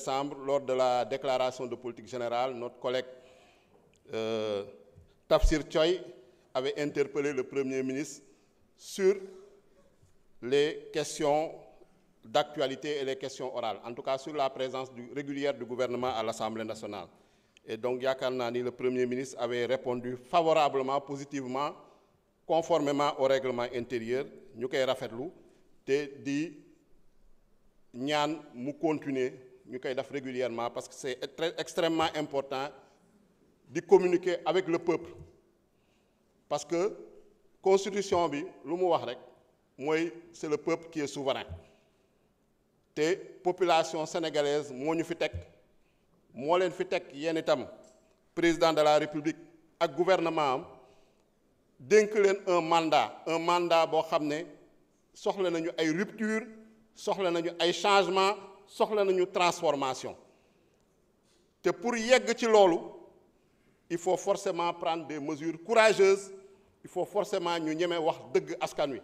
décembre, lors de la déclaration de politique générale, notre collègue Tafsir Choy avait interpellé le Premier ministre sur les questions d'actualité et les questions orales, en tout cas sur la présence régulière du gouvernement à l'Assemblée nationale. Et donc, yaakaar naa ni le Premier ministre avait répondu favorablement, positivement, conformément au règlement intérieur, ñu koy rafetlu te di ñaan mu continuer ñu koy def régulièrement parce que c'est extrêmement important de communiquer avec le peuple. Parce que constitution bi lu mu wax rek mooy c'est le peuple qui est souverain te population sénégalaise moo ñu fi teg moo leen fi teg yéen itam président de la république ak gouvernement am dénk leen un mandat boo xam ne soxla nañu ay rupture soxla nañu ay changement soxla nañu transformation te pour yegg ci loolu il faut forcément prendre des mesures courageuses il faut forcément ñu ñeme wax dëgg askan wi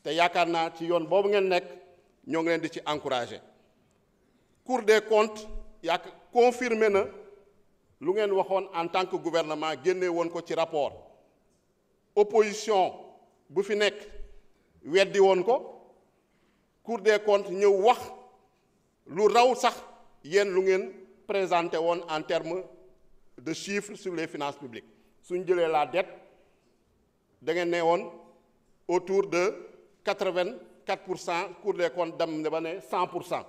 te yaakaar naa ci yoon boobu ngeen nekk ñoo ngi leen di ci encourager. Cour des comptes confirmé na lu ngeen waxoon en tant que gouvernement génne woon ko ci rapport opposition bu fi nekk weddi woon ko Cour des comptes ñëw wax lu raw sax yéen lu ngeen présenté woon en termes de chiffres sur les finances publiques suñ jëlee la dette da ngeen ne woon autour de 84%, Cour des comptes dem ba ne 100%.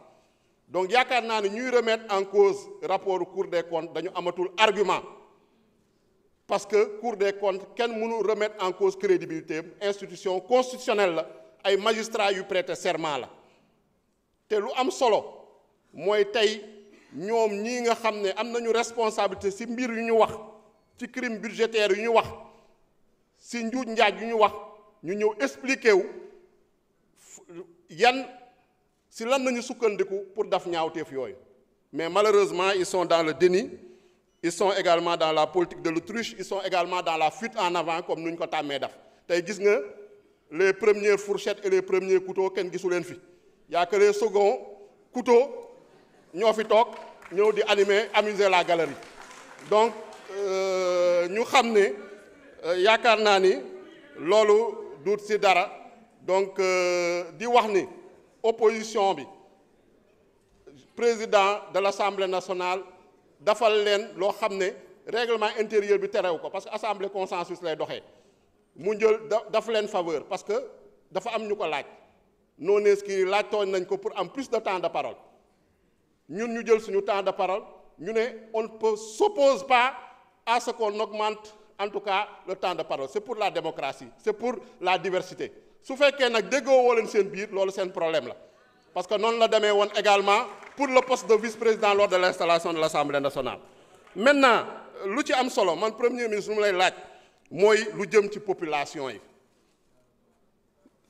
Donc yaakaar naa ne ñuy remettre en cause rapport Cour des comptes dañu amatul argument parce que Cour des comptes kenn mënu remettre en cause crédibilité institution constitutionnelle la ay magistrats yu prêter serment la te lu am solo mooy tey ñoom ñii nga xam ne am nañu responsabilité ci mbir yu ñu wax ci crime budgétaire yu ñu wax ci njuuj njaaj yu ñu wax ñu ñëw expliquer wu yan si lan nañu sukkandiku pour daf ñaawteef yooyu mais malheureusement ils sont dans le déni ils sont également dans la politique de l'autruche ils sont également dans la fuite en avant comme nuñ ko tàmmee def tey gis nga les premières fourchettes et les premiers couteaux kenn gisu leen fi y a que les seconds couteaux ñoo fi toog ñëw di amuser la galerie donc ñu xam ne yaakaar naa ni loolu duut ci dara donc di wax ni opposition bi président de l'Assemblée nationale dafal leen loo xam ne règlement intérieur bi terew ko parce que assemblée consensus lay doxee mu jël daf leen faveur parce que dafa am ñu ko laaj non inscrits laaj tooñ nañ ko pour am plus de temps de parole ñun ñu jël suñu temps de parole ñu ne on ne s'oppose pas à ce qu'on augmente en tout cas le temps de parole c'est pour la démocratie c'est pour la diversité su fekkee nag déggoo woo leen seen biir loolu seen problème la parce que noonu la demee woon également pour le poste de vice-président lors de l'installation de l'Assemblée nationale. Maintenant lu ci am solo man premier ministre lu mu lay laaj mooy lu jëm ci population yi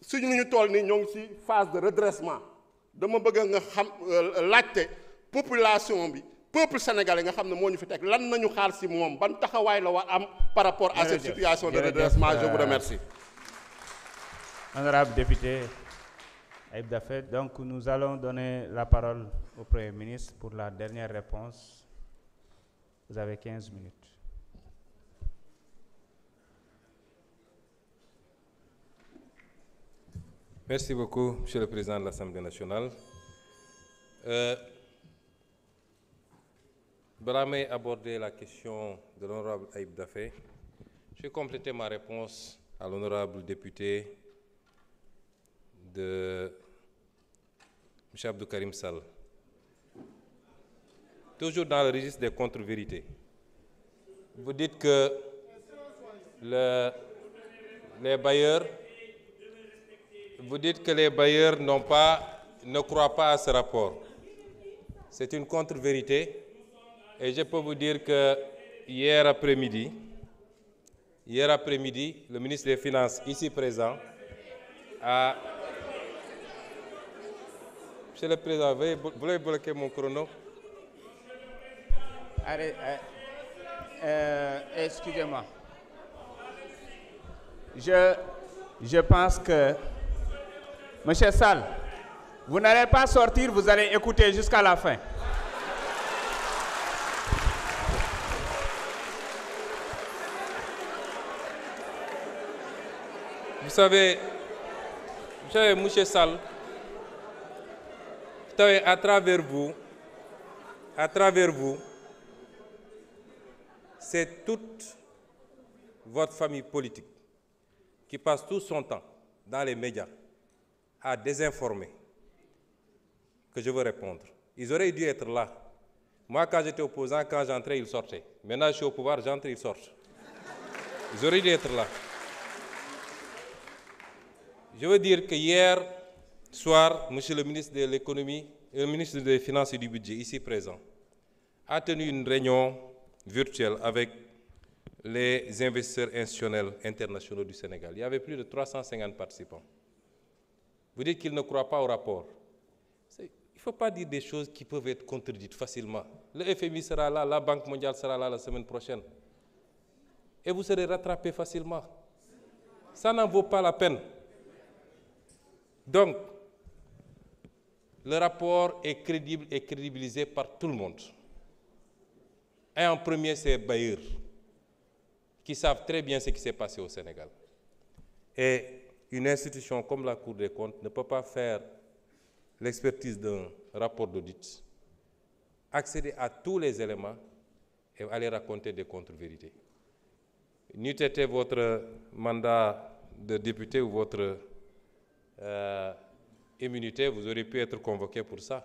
suñu ñu toll nii ñoo ngi ci phase de redressement dama bëgg nga xam laajte population bi peuple sénégalais nga xam ne moo ñu fi teg lan nañu xaar ci moom ban taxawaay la war am par rapport à cette situation de redressement. Je vous remercie. Honorable député Ayib Daffé, donc nous allons donner la parole au Premier ministre pour la dernière réponse. Vous avez 15 minutes. Merci beaucoup, Monsieur le Président de l'Assemblée nationale. Balaa may aborder la question de l'honorable Ayib Daffé, je vais compléter ma réponse à l'honorable député de M. Abdou Karim Sall. Toujours dans le registre des contre-vérités. Vous dites que les bailleurs ne croient pas à ce rapport. C'est une contre-vérité et je peux vous dire que hier après-midi, le ministre des Finances ici présent a... Monsieur le Président, vous voulez bloquer mon chrono? Allez, excusez-moi. Je pense que, Monsieur Sall, vous n'allez pas sortir, vous allez écouter jusqu'à la fin. Vous savez, monsieur Sall, à travers vous, c'est toute votre famille politique qui passe tout son temps dans les médias à désinformer que je veux répondre. Ils auraient dû être là. Moi, quand j'étais opposant, quand j'entrais, ils sortaient. Maintenant, je suis au pouvoir, j'entre, ils sortent. Ils auraient dû être là. Je veux dire que hier soir, monsieur le ministre de l'économie, le ministre des Finances et du Budget, ici présent, a tenu une réunion virtuelle avec les investisseurs institutionnels internationaux du Sénégal. Il y avait plus de 350 participants. Vous dites qu'ils ne croient pas au rapport. Il ne faut pas dire des choses qui peuvent être contredites facilement. Le FMI sera là, la Banque mondiale sera là la semaine prochaine. Et vous serez rattrapés facilement. Ça n'en vaut pas la peine. Donc, le rapport est crédible et crédibilisé par tout le monde. Et en premier, c'est bailleurs, qui savent très bien ce qui s'est passé au Sénégal. Et une institution comme la Cour des comptes ne peut pas faire l'expertise d'un rapport d'audit, accéder à tous les éléments et aller raconter des contre-vérités. N'eût été votre mandat de député ou votre immunité, vous auriez pu être convoqué pour ça.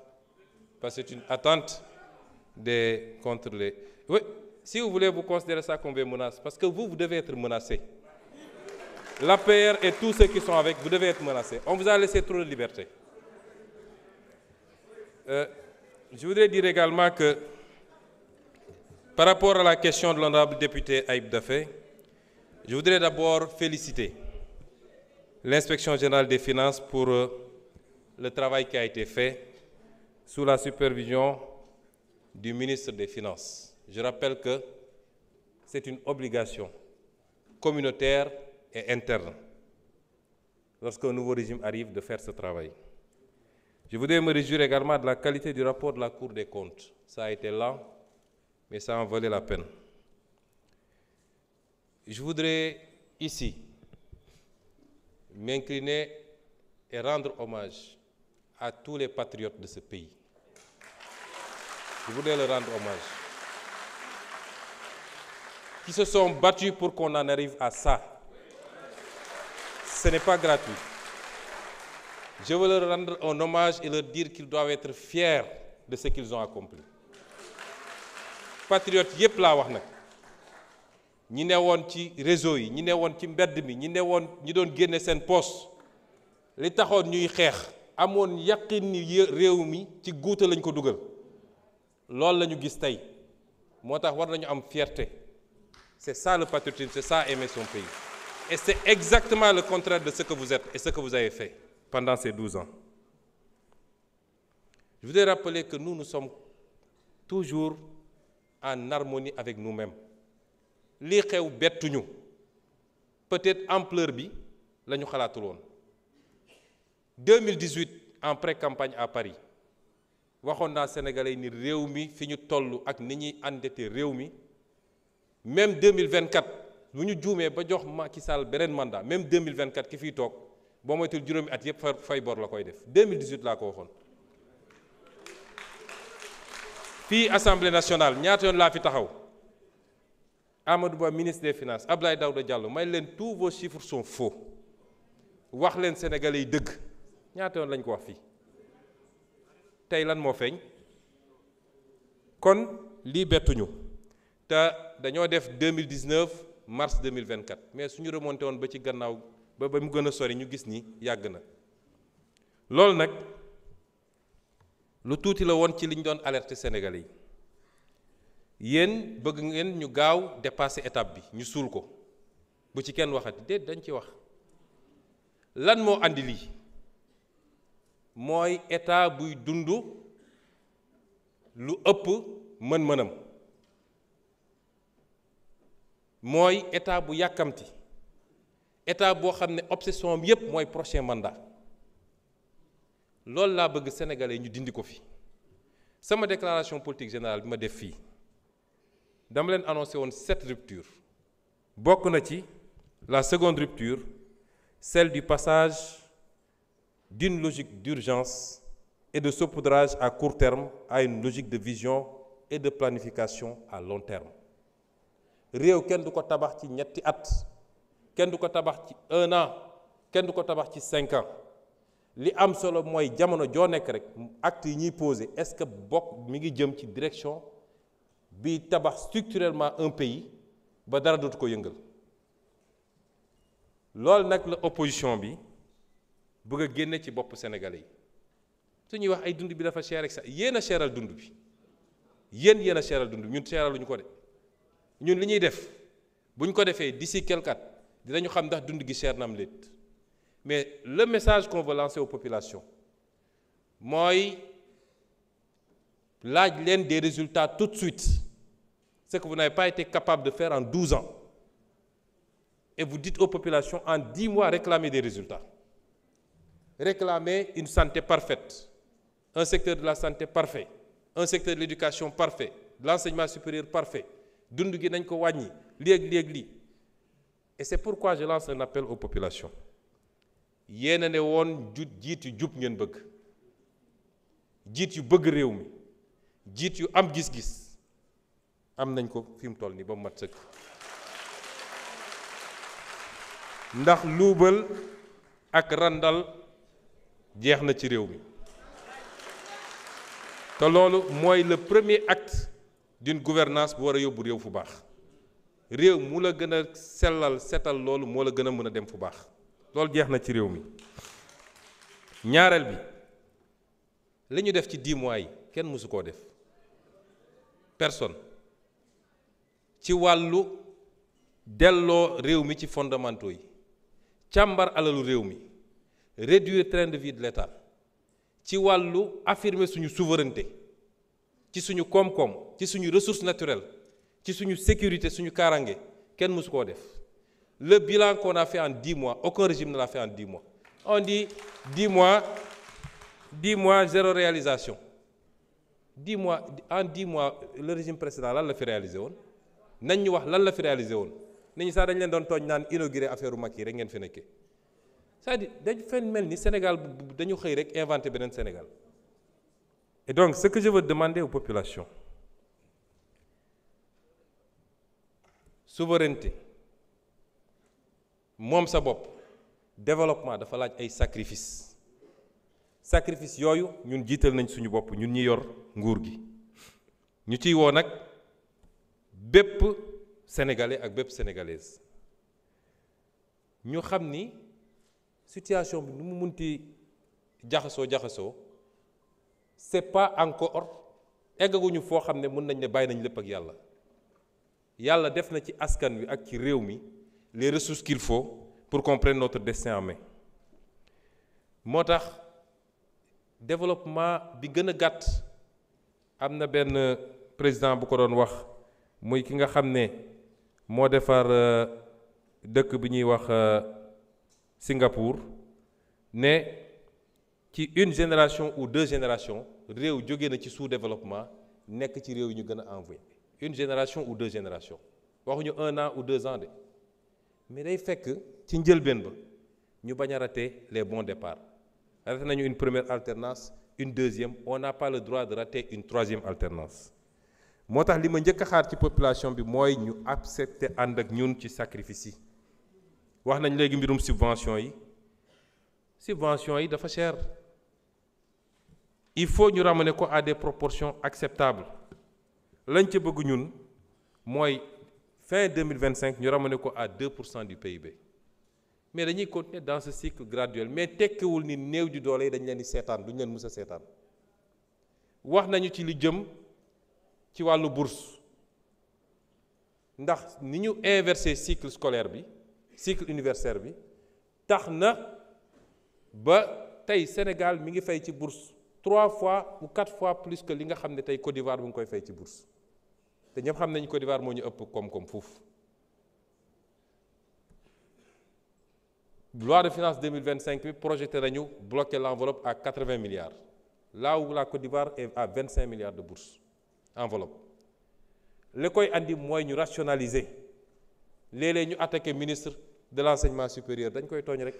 Parce que c'est une attente contre les... Oui, si vous voulez, vous considérez ça comme une menace, parce que vous devez être menacé. L'APR et tous ceux qui sont avec, vous devez être menacés. On vous a laissé trop de liberté. Je voudrais dire également que, par rapport à la question de l'honorable député Ayib Daffé, je voudrais d'abord féliciter l'inspection générale des finances pour le travail qui a été fait sous la supervision du ministre des Finances. Je rappelle que c'est une obligation communautaire et interne, lorsqu'un nouveau régime arrive, de faire ce travail. Je voudrais me réjouir également de la qualité du rapport de la Cour des comptes. Ça a été lent, mais ça en valait la peine. Je voudrais ici m'incliner et rendre hommage à tous les patriotes de ce pays. Je voudrais leur rendre hommage. Qui se sont battus pour qu'on en arrive à ça. Ce n'est pas gratuit. Je veux leur rendre un hommage et leur dire qu'ils doivent être fiers de ce qu'ils ont accompli. Patriotes yépp laa wax nag ñi ne woon ci réseau yi ñi ne woon ci mbedd mi ñi ne woon ñi doon génne seen poste li taxoon ñuy xeex amoon yaqin ni réew mi ci guuta lañ ko dugal loolu la ñu gis tey moo tax war nañu am fierté. C'est ça le patriotisme, c'est ça aimer son pays. Et c'est exactement le contraire de ce que vous êtes et ce que vous avez fait pendant ces 12 ans. Je voudrais rappeler que nous sommes toujours en harmonie avec nous-mêmes. Li xew bettuñu peut-être ampleur bi la ñu xalaatul woon 2018 en pré-campagne à Paris waxoon naa Sénégalais ni réew mi fi ñu toll ak ni ñuy endetté réew mi même 2024 bu ñu juumee ba jox Macky Sall beneen mandat même 2024 ki fiy toog boo moytul juróomi at yëpp fay bor la koy def 2018 laa ko waxoon. fii Assemblée nationale ñaata yoon laa fi taxaw Amadou Ba ministre des Finances Abdoulaye Daouda Diallo may leen tous vos chiffres sont faux wax leen Sénégalais yi dëgg ñaata yoon lañ ko wax fii tey lan moo feeñ kon lii bettuñu te dañoo def 2019 mars 2024 mais suñu remonté woon ba ci gannaaw ba mu gën a sori ñu gis ni yàgg na loolu nag lu tuuti la woon ci liñ doon alerter Sénégalais yi yéen bëgg ngeen ñu gaaw dépasser étape bi ñu suul ko bu ci kenn waxati déet dañ ci wax lan moo andi lii mooy état buy dund lu ëpp mën-mënam mooy état bu yàkkamti état boo xam ne obsession am yépp mooy prochain mandat loolu laa bëgg sénégalais ñu dindi ko fi sama déclaration politique générale bi ma def fii dama leen annoncé woon 7 ruptures bokk na ci la seconde rupture celle du passage d'une logique d'urgence et de saupoudrage à court terme à une logique de vision et de planification à long terme. réew kenn du ko tabax ci ñetti at, kenn du ko tabax ci 1 an, kenn du ko tabax ci 5 ans. li am solo mooy jamono joo nekk rek acte yi ñuy posé est-ce que bokk mi ngi jëm ci direction bi tabax structurellement un pays ba dara dootu ko yëngal. loolu nag la opposition bi bëgg a génne ci bopp Sénégalais yi su ñuy wax ay dund bi dafa cher ak sax yéen a seeral dund bi yéen a seeral dund bi ñun seeraluñu ko de ñun li ñuy def bu ñu ko defee d'ici quelque at dinañu xam ndax dund gi cher na am léet. Mais le message qu'on veut lancer aux populations, mooy laaj leen des résultats tout de suite, ce que vous n'avez pas été capable de faire en 12 ans. Et vous dites aux populations en 10 mois réclamer des résultats. Réclamer une santé parfaite, un secteur de la santé parfait, un secteur de l'éducation parfait, de l'enseignement supérieur parfait. Dund gi nañ ko wàññi léegi. Et c'est pourquoi je lance un appel aux populations. yéen a ne woon jiit yu jub ngeen bëgg jiit yu bëgg réew mi jiit yu am gis-gis am nañ ko fi mu toll nii ba mu mat sëkk ndax luubal ak randal jeex na ci réew mi te loolu mooy le premier acte d'une gouvernance bu war a yóbbu réew fu baax réew mu la gën a sellal setal loolu moo la gën a mën a dem fu baax loolu jeex na ci réew mi ñaareel bi li ñu def ci 10 mois yi kenn mësu koo def personne ci wàllu delloo réew mi ci fondamentaux yi càmbar alalu réew mi réduire train de vie de l'État ci wàllu affirmer suñu souveraineté ci suñu koom-koom ci suñu ressources naturelles ci suñu sécurité suñu kaaraange kenn mësu koo def. Le bilan qu'on a fait en 10 mois, aucun régime ne l'a fait en 10 mois. On dit 10 mois, zéro réalisation. 10 mois, en 10 mois, le régime précédent, lan la fi réalisé woon nañ ñu wax lan la fi réalisé woon nit ñi sax dañ leen doon tooñ naan inauguré affaire u Macky rek ngeen fi nekkee c'est-à-dire dañ fen mel ni Sénégal dañu xëy rek inventé beneen Sénégal. Et donc, ce que je veux demander aux populations, souveraineté, moom sa bopp développement dafa laaj ay sacrifice yooyu ñun jiital nañ suñu bopp ñun ñi yor nguur gi ñu ciy woo nag bépp sénégalais ak bépp sénégalaise ñu xam ni situation bi nu mu munti jaxasoo c'est pas encore eggaguñu foo xam ne mën nañ ne bàyyi nañ lépp ak yàlla def na ci askan wi ak ci réew mi les ressources qu'il faut pour qu'on prenne notre destin en main moo tax développement bi gën a gàtt am na benn président bu ko doon wax muy ki nga xam ne moo defar dëkk bi ñuy wax Singapour ne ci une génération ou 2 générations réew jóge na ci sous-développement nekk ci réew yi ñu gën a envoyé une génération ou 2 générations waxuñu 1 an ou 2 ans de mais day fekk ci njëlbeen ba ñu bañ a rater les bons départs raté nañu une première alternance une deuxième on n'a pas le droit de rater une 3e alternance moo tax li ma njëkk a xaar ci population bi mooy ñu accepter ànd ak ñun ci sacrifice yi wax nañ léegi mbirum subvention yi dafa cher il faut ñu ramener ko à des proportions acceptables lañ ca bëgg ñun mooy fin 2025 ñu ramener ko à 2% du PIB mais dañuy continuer dans ce cycle graduel mais tekkiwul ni néew ju doole yi dañ leen di seetaan duñu leen mës a seetaan wax nañu ci li jëm ci wàllu bourse ndax ni ñu inversé cycle scolaire bi cycle universitaire bi tax na ba tey Sénégal mi ngi fay ci bourse 3 fois ou 4 fois plus que li nga xam ne tey Côte d'Ivoire bu ngi koy fay ci bourse te ñëpp xam nañu Côte d'Ivoire moo ñu ëpp koom-koom foofu. Loi de finances 2025 bi projeté nañu bloquer l'enveloppe à 80 milliards là où la Côte d'Ivoire est à 25 milliards de bourse enveloppe li koy andi mooy ñu rationaliser léeg-léeg ñu attaqué ministre de l'enseignement supérieur dañ koy tooñ rek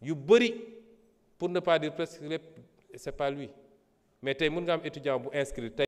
yu bëri pour ne pas dire presque lépp c'est pas lui mais tey mën nga am étudiant bu inscrit tey